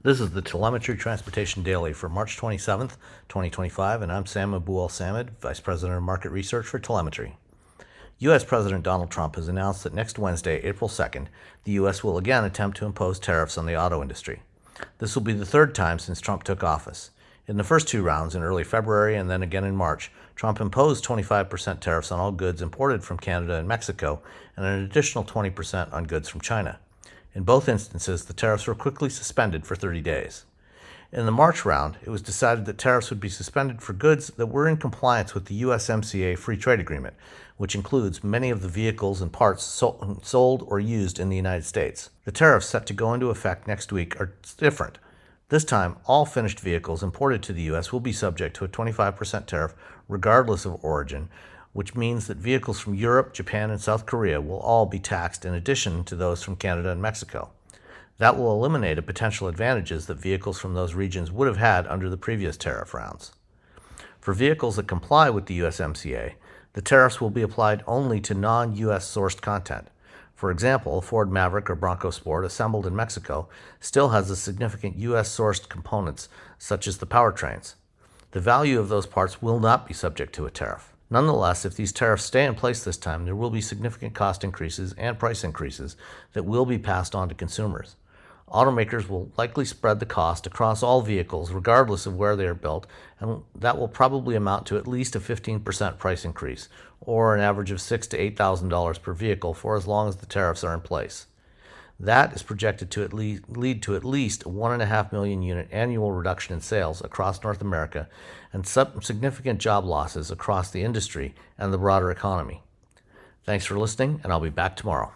This is the Telemetry Transportation Daily for March 27th, 2025, and I'm Sam Abu-Al-Samad, Vice President of Market Research for Telemetry. U.S. President Donald Trump has announced that next Wednesday, April 2nd, the U.S. will again attempt to impose tariffs on the auto industry. This will be the third time since Trump took office. In the first two rounds, in early February and then again in March, Trump imposed 25% tariffs on all goods imported from Canada and Mexico and an additional 20% on goods from China. In both instances, the tariffs were quickly suspended for 30 days. In the March round, it was decided that tariffs would be suspended for goods that were in compliance with the USMCA Free Trade Agreement, which includes many of the vehicles and parts sold or used in the United States. The tariffs set to go into effect next week are different. This time, all finished vehicles imported to the U.S. will be subject to a 25% tariff regardless of origin, which means that vehicles from Europe, Japan, and South Korea will all be taxed in addition to those from Canada and Mexico. That will eliminate the potential advantages that vehicles from those regions would have had under the previous tariff rounds. For vehicles that comply with the USMCA, the tariffs will be applied only to non-U.S. sourced content. For example, a Ford Maverick or Bronco Sport assembled in Mexico still has a significant U.S. sourced components, such as the powertrains. The value of those parts will not be subject to a tariff. Nonetheless, if these tariffs stay in place this time, there will be significant cost increases and price increases that will be passed on to consumers. Automakers will likely spread the cost across all vehicles regardless of where they are built, and that will probably amount to at least a 15% price increase, or an average of $6,000 to $8,000 per vehicle for as long as the tariffs are in place. That is projected to lead to at least a 1.5 million unit annual reduction in sales across North America and significant job losses across the industry and the broader economy. Thanks for listening, and I'll be back tomorrow.